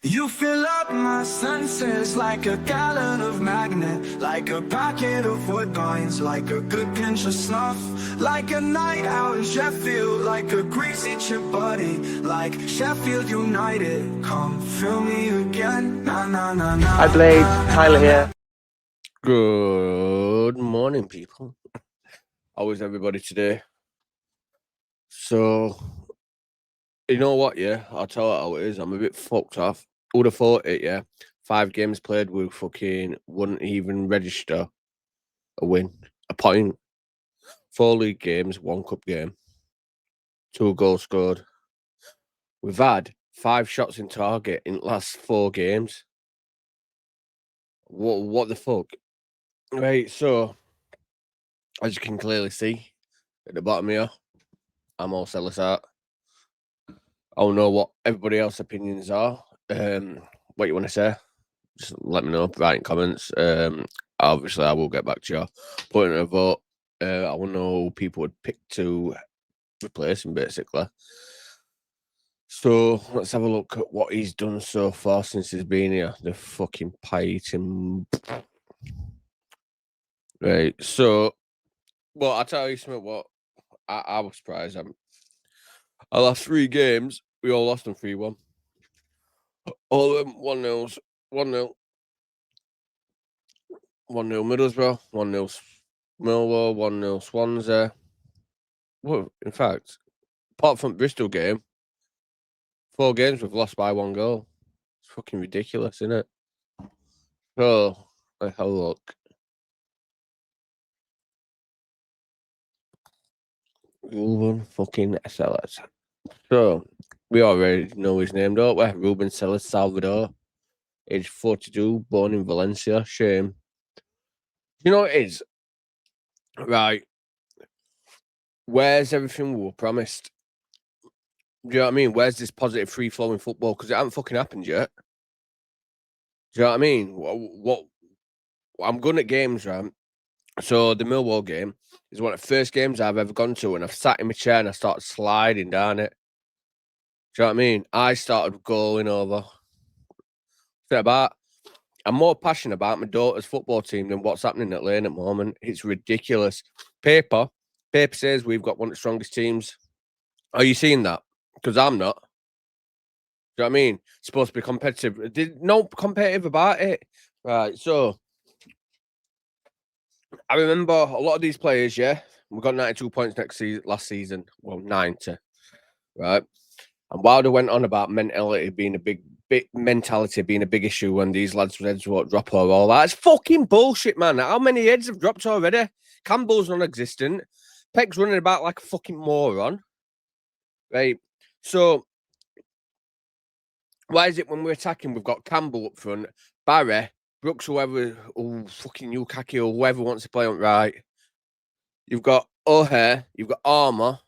You fill up my senses like a gallon of magnet, like a packet of woodbines, like a good pinch of snuff, like a night out in Sheffield, like a greasy chip buddy, like Sheffield United. Come fill me again, na na na na. Hi Blades, Tyler here. Good morning, people. How is everybody today? So, you know what, yeah? I'll tell you how it is. I'm a bit fucked off. Would have thought it, yeah? 5 games played, we fucking wouldn't even register a win, a point. 4 league games, 1 cup game, 2 goals scored. We've had 5 shots in target in the last 4 games. What the fuck? Right, so, as you can clearly see at the bottom here, I'm all sellers out. I don't know what everybody else's opinions are. What you want to say? Just let me know. Write in comments. Obviously, I will get back to you. Put in a vote. I want to know who people would pick to replace him, basically. So let's have a look at what he's done so far since he's been here. The fucking Python. Right. So, well, I'll tell you something. What I was surprised. Our last 3 games, we all lost them 3-1. All of them 1-0s, 1-0. 1-0 Middlesbrough, 1-0 Millwall, 1-0 Swansea. Well, in fact, apart from Bristol game, 4 games we've lost by 1 goal. It's fucking ridiculous, isn't it? So, let's have a look. Ruben fucking Sellers. So, we already know his name, don't we? Ruben Sellers Salvador. Age 42, born in Valencia. Shame. You know what it is? Right. Where's everything we were promised? Do you know what I mean? Where's this positive free flowing football? Because it hasn't fucking happened yet. Do you know what I mean? What I'm good at games, right? So the Millwall game is one of the first games I've ever gone to, and I've sat in my chair and I started sliding down it. Do you know what I mean? I started going over. I'm more passionate about my daughter's football team than what's happening at Lane at the moment. It's ridiculous. Paper says we've got one of the strongest teams. Are you seeing that? Because I'm not. Do you know what I mean? It's supposed to be competitive. No competitive about it. Right, so I remember a lot of these players, yeah. We got 92 points last season. Well, 90. Right. And Wilder went on about mentality being a big issue when these lads' heads won't drop or all that. It's fucking bullshit, man. How many heads have dropped already? Campbell's non-existent. Peck's running about like a fucking moron. Right. So why is it when we're attacking, we've got Campbell up front, Barry, Brooks, whoever, fucking Yukaki or whoever wants to play on right. You've got O'Hare, you've got Armour.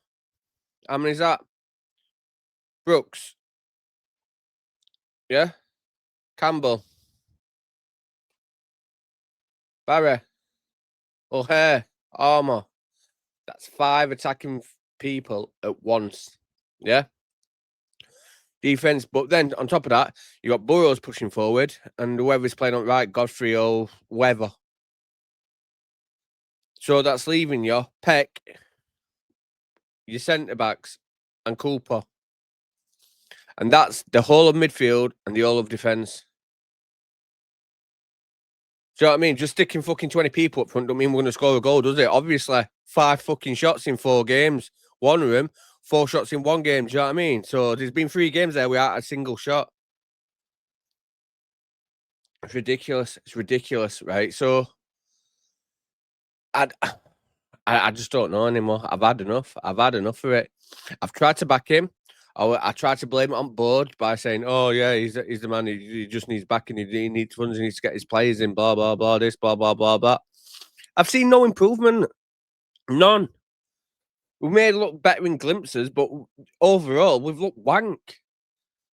How many is that? Brooks. Yeah. Campbell. Barry. O'Hare. Armour. That's 5 attacking people at once. Yeah. Defense, but then on top of that, you got Burrows pushing forward, and whoever's playing on right, Godfrey or whoever. So that's leaving you Peck, your centre backs, and Cooper. And that's the whole of midfield and the whole of defence. Do you know what I mean? Just sticking fucking 20 people up front don't mean we're going to score a goal, does it? Obviously, 5 fucking shots in 4 games. One of them, 4 shots in 1 game. Do you know what I mean? So there's been 3 games there without a single shot. It's ridiculous. It's ridiculous, right? So I just don't know anymore. I've had enough. I've had enough of it. I've tried to back him. I tried to blame it on Board by saying, "Oh yeah, he's the man. He just needs backing. He needs funds. He needs to get his players in. Blah blah blah. This blah blah blah blah." I've seen no improvement. None. We may look better in glimpses, but overall, we've looked wank.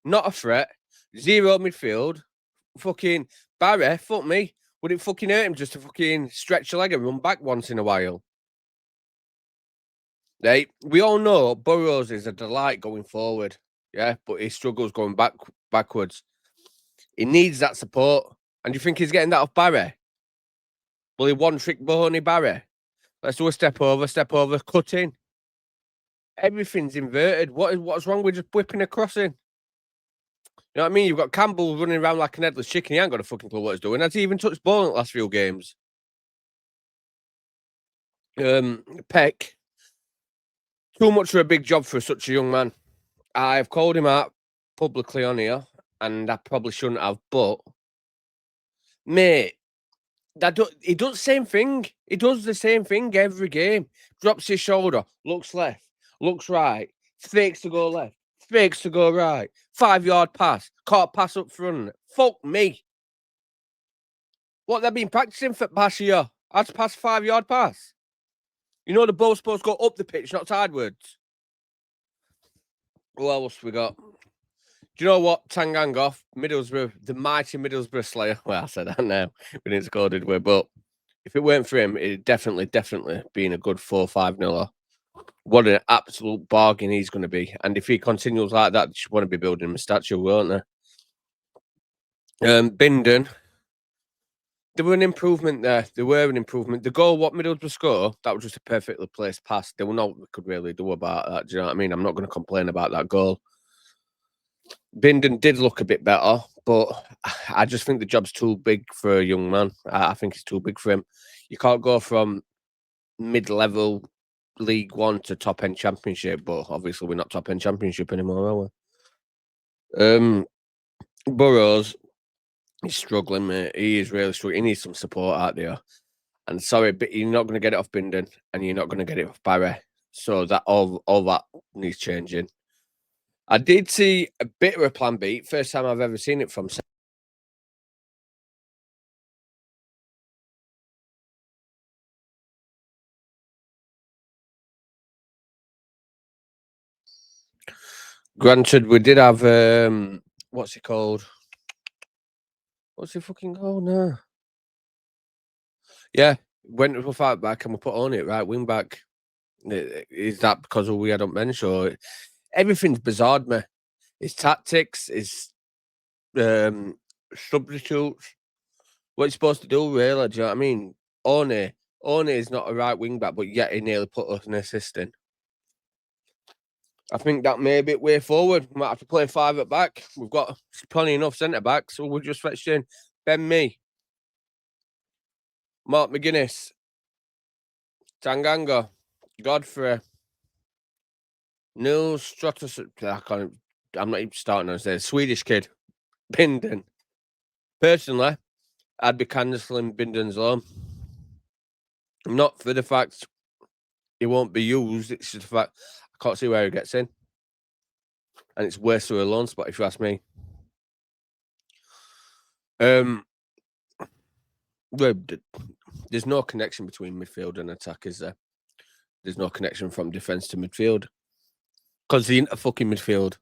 Not a threat. 0 midfield. Fucking Barry. Fuck me. Would it fucking hurt him just to fucking stretch a leg and run back once in a while? Right? We all know Burrows is a delight going forward. Yeah, but he struggles going backwards. He needs that support. And do you think he's getting that off Barry? Will he one-trick Boney Barry? Let's do a step over, cut in. Everything's inverted. What's wrong with just whipping a crossing? You know what I mean? You've got Campbell running around like an headless chicken. He ain't got a fucking clue what he's doing. Has he even touched ball in the last few games? Peck. Too much for a big job for such a young man. I've called him out publicly on here, and I probably shouldn't have, but mate, he does the same thing. He does the same thing every game. Drops his shoulder, looks left, looks right, fakes to go left, fakes to go right. 5-yard pass, caught a pass up front. Fuck me. What they've been practicing for past year? How to pass 5-yard pass? You know the ball's supposed to go up the pitch, not sideways. Who else we got? Do you know what? Tanganga, Middlesbrough, the mighty Middlesbrough Slayer. Well, I said that now. We didn't score, did we? But if it weren't for him, it'd definitely been a good 4-5-0. What an absolute bargain he's going to be. And if he continues like that, they should want to be building him a statue, won't they? Bindon. There were an improvement there. The goal, what Middlesbrough score, that was just a perfectly placed pass. There were not we could really do about that. Do you know what I mean? I'm not going to complain about that goal. Bindon did look a bit better, but I just think the job's too big for a young man. I think it's too big for him. You can't go from mid-level League One to top-end Championship, but obviously we're not top-end Championship anymore, are we? Burrows, he's struggling, mate. He is really struggling. He needs some support out there. And sorry, but you're not going to get it off Bindon, and you're not going to get it off Barry. So that all that needs changing. I did see a bit of a plan B. First time I've ever seen it from. Granted, we did have what's it called? What's it fucking called now? Yeah, went to a fight back and we put on it right wing back. Is that because we had on bench or everything's bizarre, me? His tactics, his substitutes. What he's supposed to do, really? Do you know what I mean? One is not a right wing back, but yet he nearly put us an assist in. I think that may be way forward. We might have to play 5 at back. We've got plenty enough centre backs, so we'll just fetch in Ben Mee, Mark McGuinness, Tanganga, Godfrey, Nils Stratus. I'm not even starting on this. Swedish kid, Bindon. Personally, I'd be cancelling Bindon's loan. Not for the fact he won't be used. It's just the fact I can't see where he gets in. And it's worse for a loan spot, if you ask me. There's no connection between midfield and attack, is there? There's no connection from defence to midfield. Because the fucking midfield.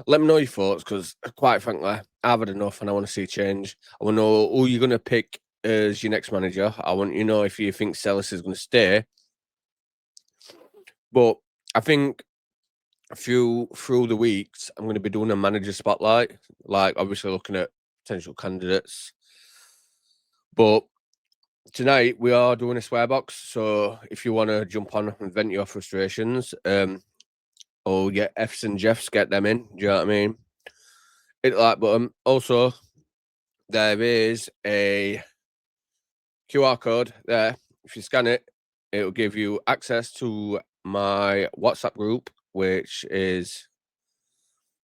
Let me know your thoughts, because quite frankly, I've had enough and I want to see change. I want to know who you're going to pick as your next manager. I want you to know if you think Sellis is going to stay. But I think through the weeks, I'm going to be doing a manager spotlight, like obviously looking at potential candidates. But tonight we are doing a swear box, so if you want to jump on and vent your frustrations, or get F's and Jeffs, get them in. Do you know what I mean? Hit the like button. Also, there is a QR code there. If you scan it, it will give you access to my WhatsApp group, which is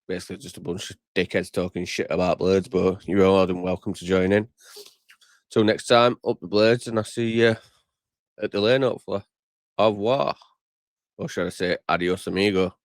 basically just a bunch of dickheads talking shit about Blades, but you're more than welcome to join in. Till next time, up the Blades, and I'll see you at the lane, hopefully. Au revoir. Or should I say, adios, amigo.